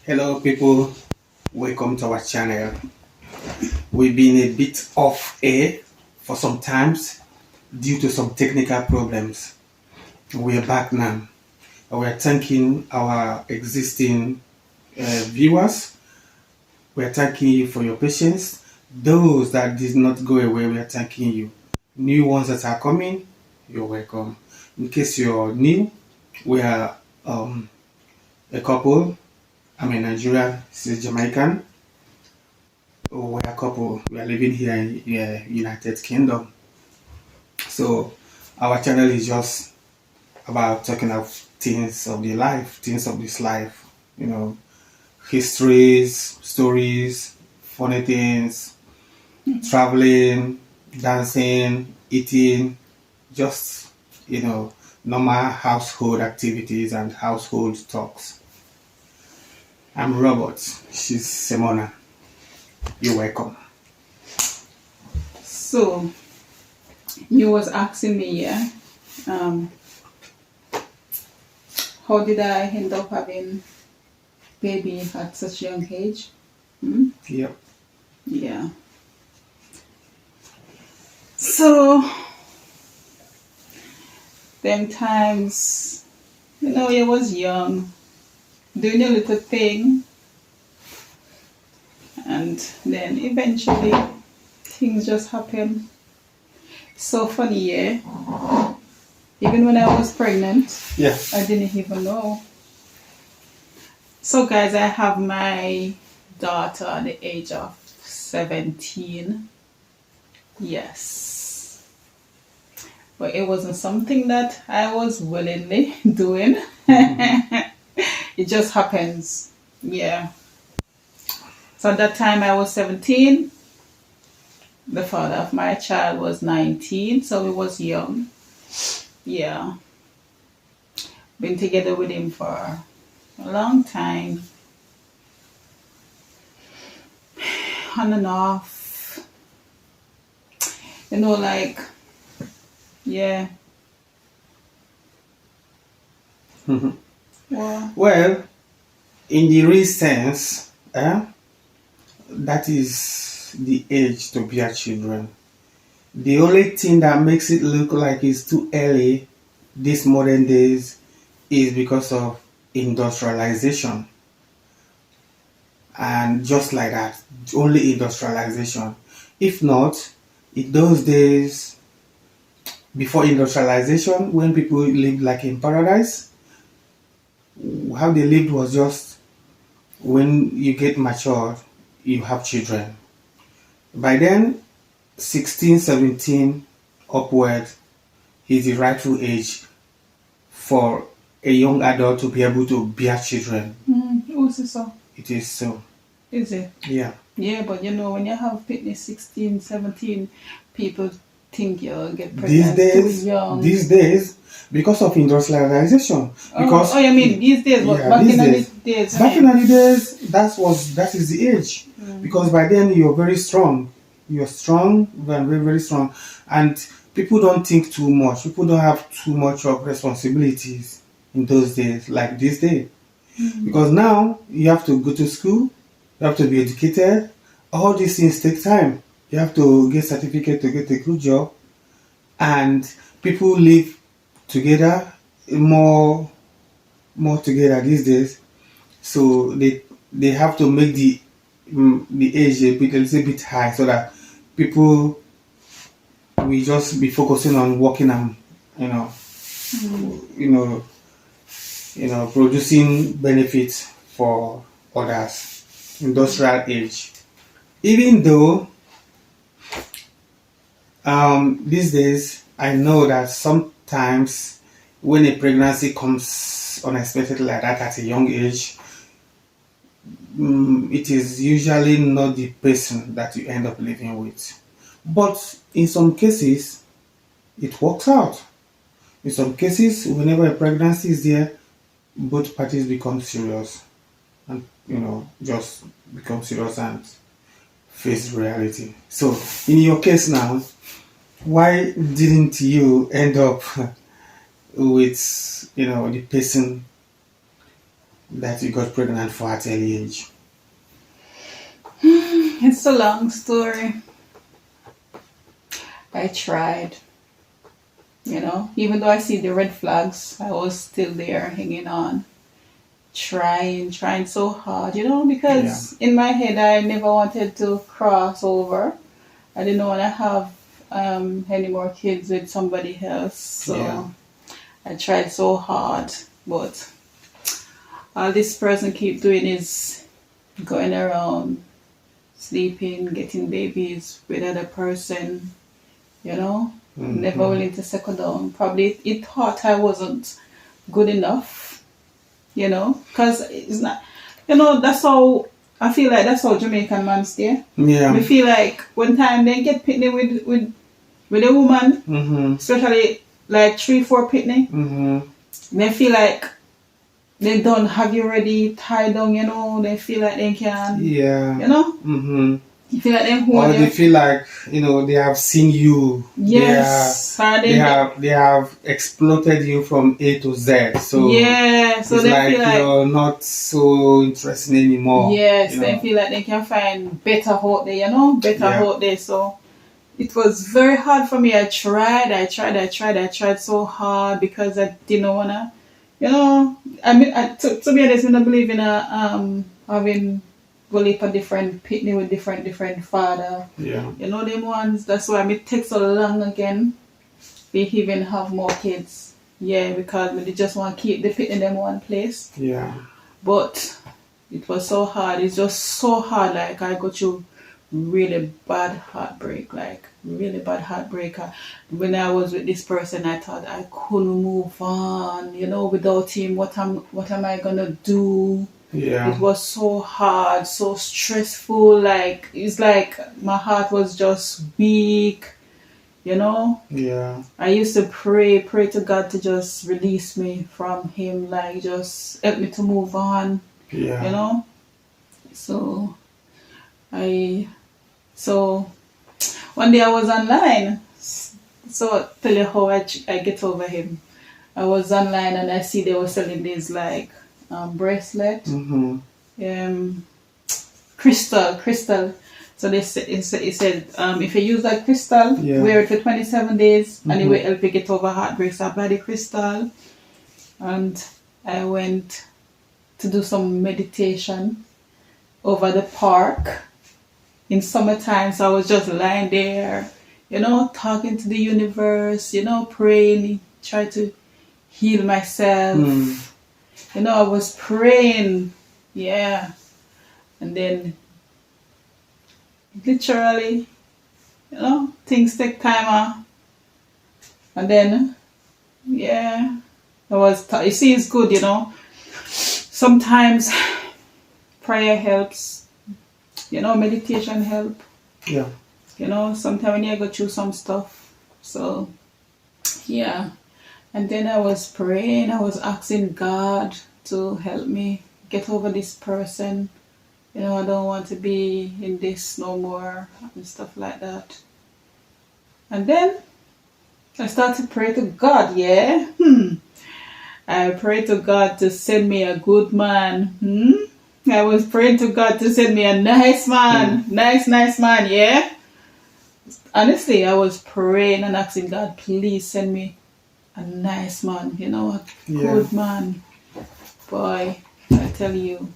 Hello people, welcome to our channel. We've been a bit off air for some times due to some technical problems. We're back now. We're thanking our existing viewers. We're thanking you for your patience. Those that did not go away, we're thanking you. New ones that are coming, you're welcome. In case you're new, we are a couple. I'm a Nigerian, she's Jamaican. We're a couple. We are living here in United Kingdom. So our channel is just about talking of things of the life, things of this life. Histories, stories, funny things, traveling, dancing, eating, just normal household activities and household talks. I'm Robert. She's Simona. You're welcome. So, you was asking me, how did I end up having baby at such a young age? Yep. Yeah. So, them times, you was young, doing a little thing, and then eventually things just happen. So funny, yeah. Even when I was pregnant, Yeah. I didn't even know. So guys, I have my daughter at the age of 17. Yes. But it wasn't something that I was willingly doing. It just happens. Yeah. So at that time I was 17. The father of my child was 19, so he was young. Yeah. Been together with him for a long time. On and off. Yeah. Well, in the real sense, that is the age to bear children. The only thing that makes it look like it's too early these modern days is because of industrialization. And just like that, only industrialization. If not, in those days, before industrialization, when people lived like in paradise, how they lived was just when you get matured, you have children. By then, 16, 17 upward is the rightful age for a young adult to be able to bear children. So. It is so. Is it? Yeah. Yeah, but when you have fitness 16, 17, people think you'll get pregnant too young. These days, because of industrialization. You mean these days? But back in the days. Back in the days, that is the age. Because by then you're very strong. You're strong, very, very strong. And people don't think too much. People don't have too much of responsibilities in those days, like this day. Because now you have to go to school, you have to be educated. All these things take time. You have to get certificate to get a good job. And people live together more together these days. So they have to make the age a little bit high so that people will just be focusing on working and producing benefits for others. Industrial age. Even though these days I know that sometimes when a pregnancy comes unexpectedly like that at a young age, it is usually not the person that you end up living with. But in some cases, it works out. In some cases, whenever a pregnancy is there, both parties become serious and just become serious and face reality. So in your case now, why didn't you end up with the person that you got pregnant for at early age? It's a long story. I tried, even though I see the red flags, I was still there hanging on, trying so hard, because in my head I never wanted to cross over. I didn't want to have any more kids with somebody else, so I tried so hard, but all this person keep doing is going around, sleeping, getting babies with other person, never willing to settle down. Probably it thought I wasn't good enough, because it's not, that's how I feel like that's how Jamaican man stay. Yeah. We feel like one time they get pitney with a woman, especially like 3-4 pitney, they feel like they don't have you ready, tied down, they feel like they can, you feel like they hold or you. they feel like they have seen you. Yes. They have exploited you from A to Z. So so it's they like feel like you're not so interesting anymore. Yes, they feel like they can find better out there, out there. So it was very hard for me. I tried so hard because I didn't wanna, I mean, to be honest, I don't believe in having go live a different pitney with different father. Yeah. Them ones. That's why it takes so long again. They even have more kids. Yeah, because they just want to keep the pitney in them one place. Yeah. But it was so hard. It's just so hard. Like I got through really bad heartbreak. When I was with this person, I thought I couldn't move on. Without him, what am I gonna do? Yeah. It was so hard, so stressful. Like it's like my heart was just weak. Yeah. I used to pray to God to just release me from him, like just help me to move on. Yeah. So one day I was online. So I'll tell you how I get over him. I was online and I see they were selling these like bracelet, crystal. So it said if you use that crystal, wear it for 27 days and it will help you get over heartbreak. So I buy the crystal and I went to do some meditation over the park in summertime. So I was just lying there, talking to the universe, praying, try to heal myself. I was praying, and then literally, things take time, and then, I was. You see, it's good, Sometimes prayer helps, meditation help. Yeah. Sometimes when you go through some stuff, so and then I was praying, I was asking God to help me get over this person. I don't want to be in this no more and stuff like that. And then I started to pray to God, I prayed to God to send me a good man. I was praying to God to send me a nice man. Nice man, Honestly, I was praying and asking God, please send me a nice man, a good man. Boy, I tell you,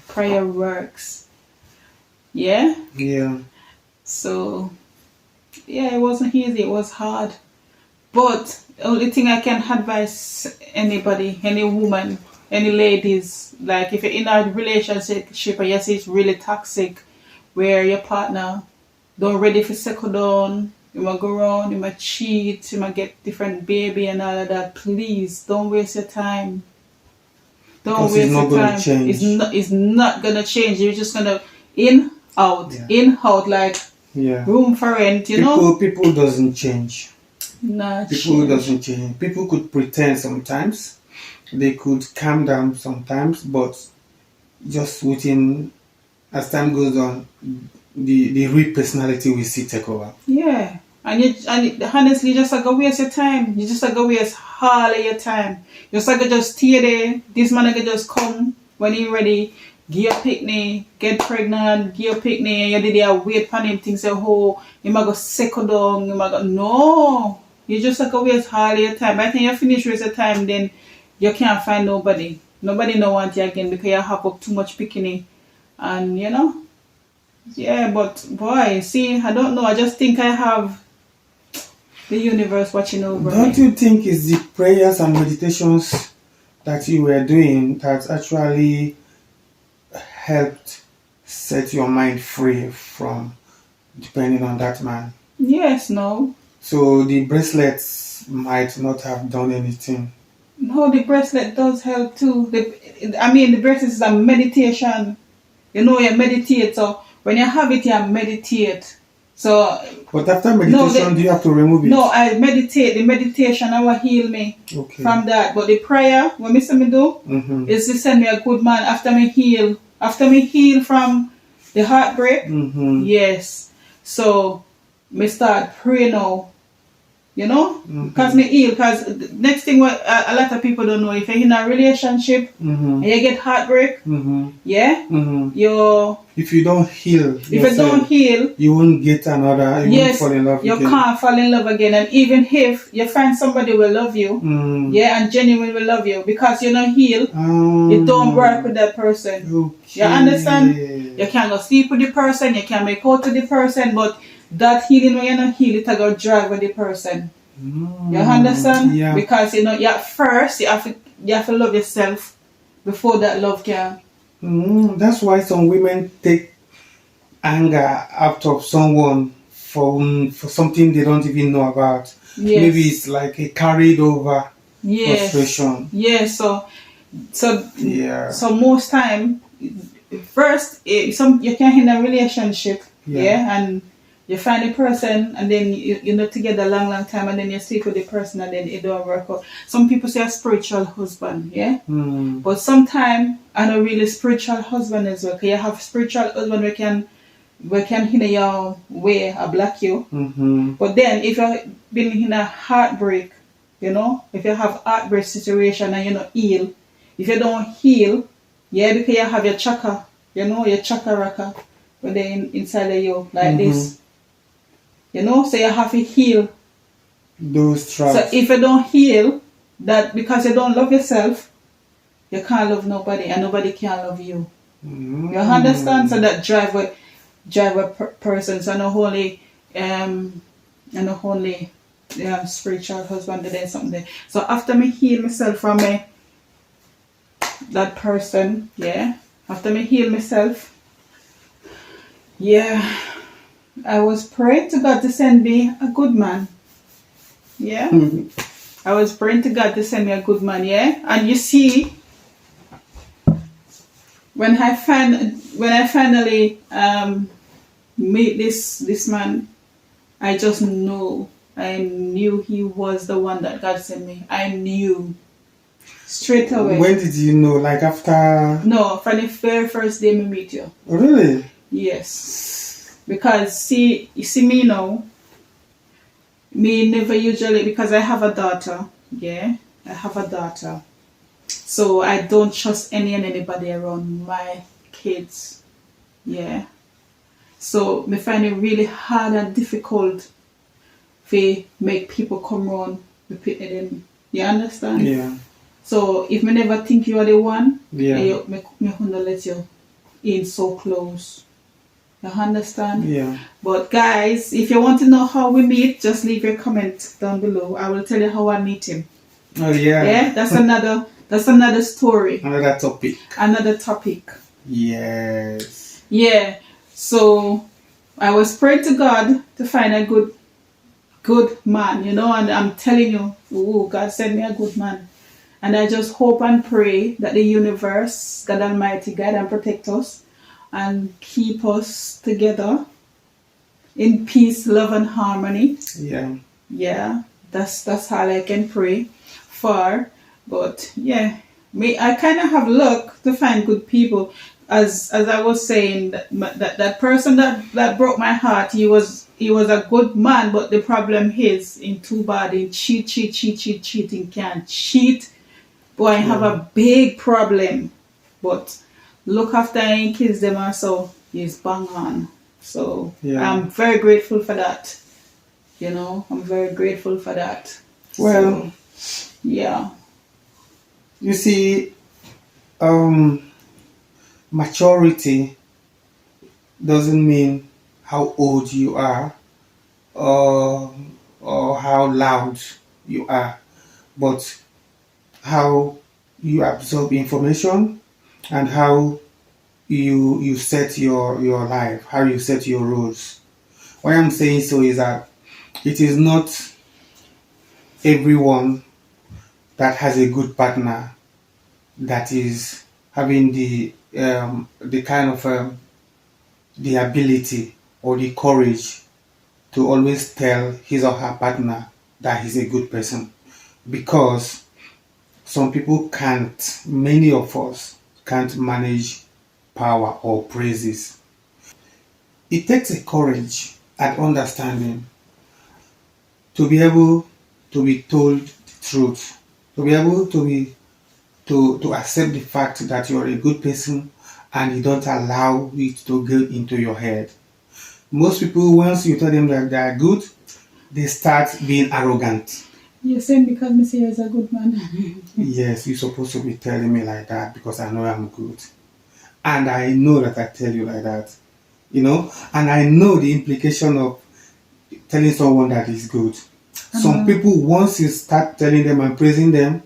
prayer works. Yeah? So, it wasn't easy, it was hard. But the only thing I can advise anybody, any woman, any ladies, like if you're in a relationship and you see it's really toxic, where your partner don't ready for settle down, you might go around, you might cheat, you might get different baby and all of that, please don't waste your time. Don't waste your time. It's not gonna change. You're just gonna in, out, like room for rent, People doesn't change. People doesn't change. People could pretend sometimes. They could calm down sometimes, but just within, as time goes on, the real personality will still take over. Yeah. And honestly, just like go waste your time. You just like go waste all of your time. Just like just stay there. This man can just come when he ready, give your picnic, get pregnant, give your picnic, and you did there wait for him, things say, oh, you might go second down, you might go, no. You just like waste all your time. By the time you finish with your time, then you can't find nobody. Nobody no want you again because you have up too much picnic. And you know, yeah, but boy, see, I don't know. I just think I have the universe watching over Don't me. you think it's the prayers and meditations that you were doing that actually helped set your mind free from depending on that man? Yes, no. So the bracelets might not have done anything. No, the bracelet does help too. The bracelet is a meditation. You know, you meditate. So when you have it, you meditate. So But after meditation, do you have to remove it? no, I meditate. The meditation I will heal me from that. But the prayer, what me say me do, is to send me a good man after me heal. After me heal from the heartbreak, yes. So me start pray now. You know, because me heal. Because next thing what a lot of people don't know, if you're in a relationship and you get heartbreak, yeah, if you don't heal, if you don't heal, you won't get another. You won't fall in love you again. can't fall in love again. And even if you find somebody will love you, yeah, and genuine will love you, because you don't heal, it don't work with that person. Okay. You understand? You can't go sleep with the person, you can't make out with the person, but that healing when you not heal, it go drive with the person. You understand? Yeah. Because you know, first you have to love yourself before that love can. That's why some women take anger out of someone for something they don't even know about. Yes. Maybe it's like a carried over frustration. Yes. So yeah. So most time, first you can in a relationship, and you find a person, and then you're not together a long time, and then you sleep with the person, and then it don't work out. Some people say a spiritual husband, but sometimes I'm a really spiritual husband as well. Because you have spiritual husband we can hinder your way or block you. But then if you've been in a heartbreak, you know, if you have heartbreak situation and you not heal, if you don't heal, because you have your chakra, you know, your chakra raka, when they inside of you like this. You know, so you have to heal those traps. So if you don't heal that, because you don't love yourself, you can't love nobody, and nobody can love you. You understand? So that drive a person. So not only spiritual husband, there's something there. So after me heal myself from that person, after me heal myself, I was praying to God to send me a good man. I was praying to God to send me a good man, and you see, when I finally meet this man, I just knew. I knew he was the one that God sent me. I knew straight away. When did you know? Like after? No, from the very first day we meet you. Really? Yes. Because you see me now, me never usually, because I have a daughter, I have a daughter. So I don't trust anybody around my kids, So me find it really hard and difficult to make people come around repeat them. You understand? Yeah. So if me never think you are the one, me gonna let you in so close. You understand? Yeah. But guys, if you want to know how we meet, just leave your comment down below. I will tell you how I meet him. Oh yeah. Yeah, that's another story. Another topic. Yes. Yeah. So I was praying to God to find a good man, you know, and I'm telling you, God sent me a good man. And I just hope and pray that the universe, God Almighty, guide and protect us and keep us together in peace, love, and harmony. Yeah, that's all I can pray for. But I kind of have luck to find good people. As I was saying, that person that broke my heart, he was a good man, but the problem is in too bad, in cheating, can't cheat. Boy, I have a big problem. but look after any kids them also is bang on. So Yeah. I'm very grateful for that. You know, I'm very grateful for that. Well, So, yeah. you see, maturity doesn't mean how old you are or how loud you are, but how you absorb information and how you set your life, how you set your rules. Why I'm saying so is that it is not everyone that has a good partner that is having the kind of the ability or the courage to always tell his or her partner that he's a good person, because some people can't, many of us can't manage power or praises. It takes a courage and understanding to be able to be told the truth, to be able to accept the fact that you're a good person and you don't allow it to go into your head. Most people, once you tell them that they are good, they start being arrogant. You're saying because me say is a good man. Yes, you're supposed to be telling me like that because I know I'm good. And I know that I tell you like that. You know? And I know the implication of telling someone that is good. Some people, once you start telling them and praising them,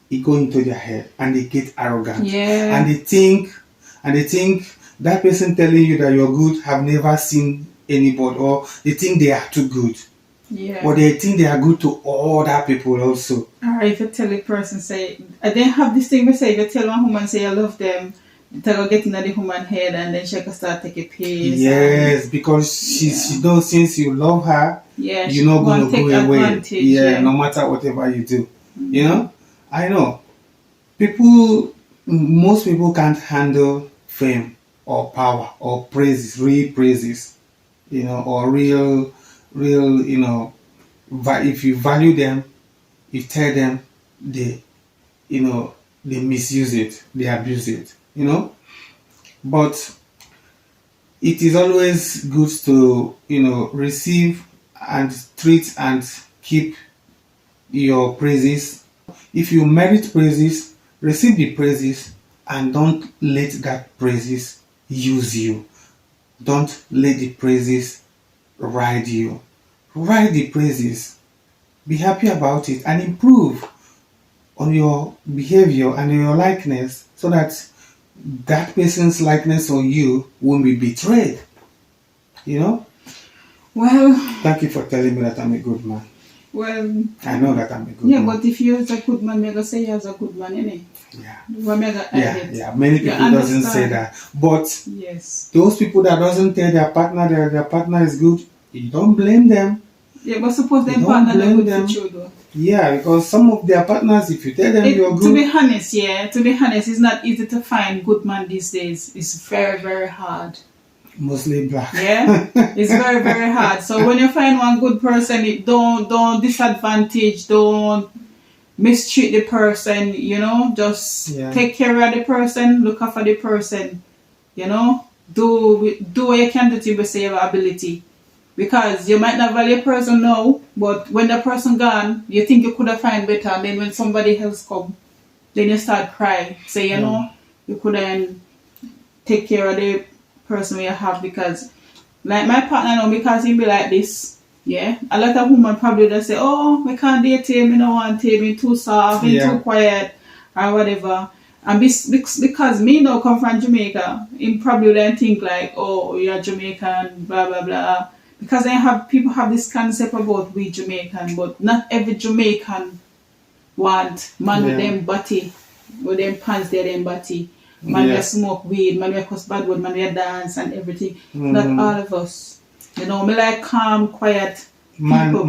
it goes into their head and they get arrogant. Yeah. And they think that person telling you that you're good have never seen anybody, or they think they are too good. Yeah. Or they think they are good to other people also. Or if you tell a person say, I didn't have this thing we say, if you tell one woman say I love them, they go get into the woman head and then she can start take a piece. Yes, because she knows since you love her, Yeah, you're not going to go away. Yeah, no matter whatever you do. You know? I know. Most people can't handle fame or power or praises, real praises, you know, or real, you know, if you value them, you tell them, they, you know, they misuse it, they abuse it, you know. But it is always good to, you know, receive and treat and keep your praises. If you merit praises, receive the praises and don't let that praises use you. Don't let the praises ride you. Ride the praises. Be happy about it and improve on your behavior and your likeness so that that person's likeness on you won't be betrayed. You know? Well, Thank you for telling me that I'm a good man. Well, I know that I'm a good yeah, man. but if you're a good man, you're going to say you're a good man, innit? Yeah. Many people doesn't say that. But yes, those people that doesn't tell their partner that their partner is good, you don't blame them. Yeah, but suppose their You don't partner blame not good them. for you though. Yeah, because some of their partners, if you tell them you're To good, be honest, it's not easy to find good man these days. It's very, very hard. mostly black. Yeah, it's very, very hard. So when you find one good person, don't disadvantage, don't mistreat the person. You know, just take care of the person, look after the person. You know, do what you can do to the best of your ability. Because you might not value a person now, but when the person gone, you think you could have found better. And then when somebody else come, then you start crying. Say, you know, you couldn't take care of the person you have. Because, like my partner now, because he be like this, yeah, a lot of women probably just say, oh, we can't date him, we don't want him, he's too soft, he's too quiet, or whatever. And because me now come from Jamaica, he probably then think like, oh, you're Jamaican, blah, blah, blah. Because people have this concept about we Jamaican, but not every Jamaican want man with them body, with them pants there, them body. Man will smoke weed, man will cuss bad word, man will dance and everything. Not all of us. You know, me like calm, quiet people.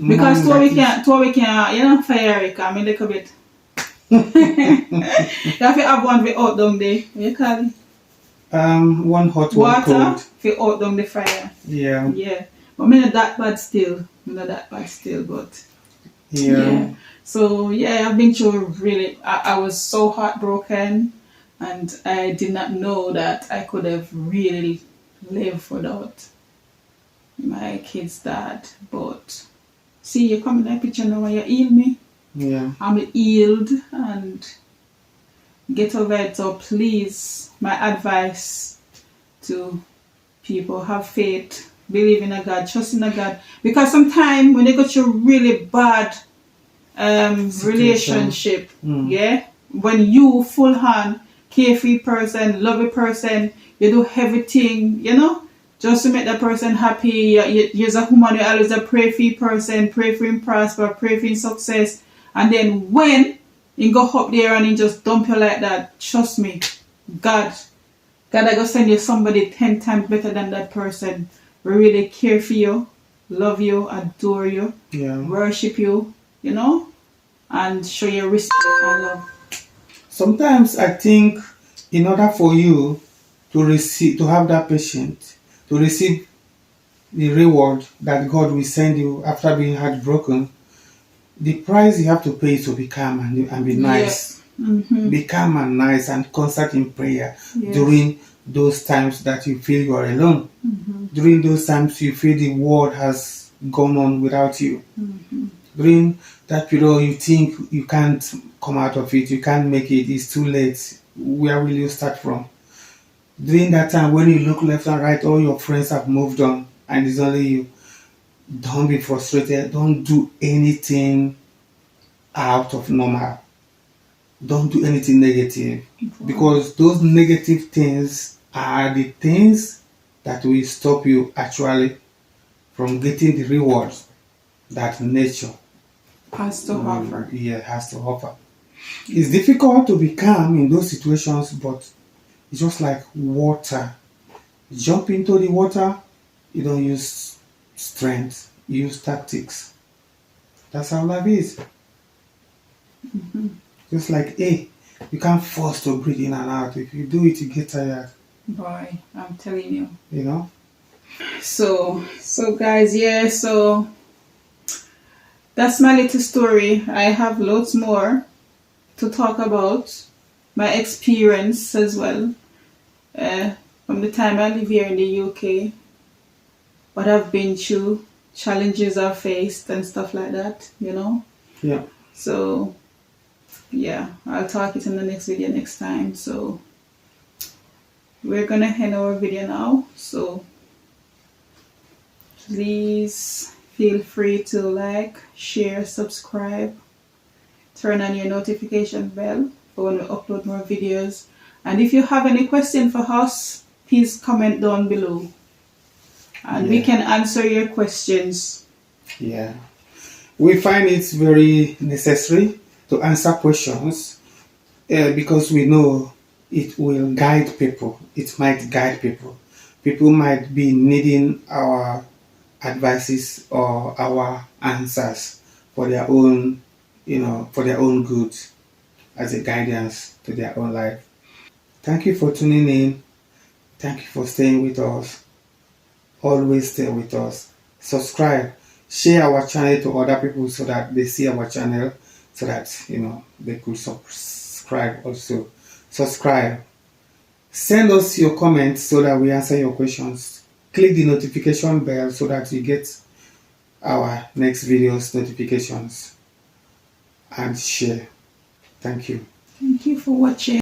Because we can, you know, fire it, I mean, like a bit. You have to have one for out down there. What you call it? One hot, one cold. Water for out down the fire. Yeah. Yeah. But me not that bad still. But yeah. So yeah, I've been through really. I was so heartbroken. And I did not know that I could have really lived without my kid's dad. But see, you come in that picture now and you heal me. Yeah. I'm healed and get over it. So please, my advice to people, have faith, believe in a God, trust in a God. Because sometimes when they go through really bad relationship, yeah, when you full hand, carefree person, lovely person, you do everything, just to make the person happy. You're a woman, you always a pray for person, pray for him prosper, pray for him success. And then when you go up there and he just dump you like that, trust me, God I go send you somebody 10 times better than that person. We really care for you, love you, adore you, worship you, and show you respect and love. Sometimes I think in order for you to have that patience, to receive the reward that God will send you after being heartbroken, the price you have to pay is to be calm and be nice. Be calm and nice and constant in prayer during those times that you feel you are alone. During those times you feel the world has gone on without you. During that period you think you can't come out of it, you can't make it, it's too late. Where will you start from? During that time when you look left and right, all your friends have moved on and it's only you. Don't be frustrated. Don't do anything out of normal. Don't do anything negative, because those negative things are the things that will stop you actually from getting the rewards that nature has to offer. Has to offer. It's difficult to be calm in those situations, but it's just like water. Jump into the water, you don't use strength, you use tactics. That's how life is. Just like, you can't force to breathe in and out. If you do it, you get tired. Boy, I'm telling you. You know? So guys, so that's my little story. I have lots more to talk about. My experience as well. From the time I live here in the UK, what I've been through, challenges I've faced and stuff like that, Yeah. So, I'll talk it in the next video next time. So, we're gonna end our video now. So, please feel free to like, share, subscribe, turn on your notification bell for when we upload more videos. And if you have any question for us, please comment down below. And we can answer your questions. Yeah. We find it very necessary to answer questions because we know it will guide people. It might guide people. People might be needing our advices or our answers for their own, for their own good, as a guidance to their own life. Thank you for tuning in. Thank you for staying with us. Always stay with us. Subscribe. Share our channel to other people so that they see our channel, so that they could subscribe also. Subscribe. Send us your comments so that we answer your questions. Click the notification bell so that you get our next videos notifications. And share. Thank you. Thank you for watching.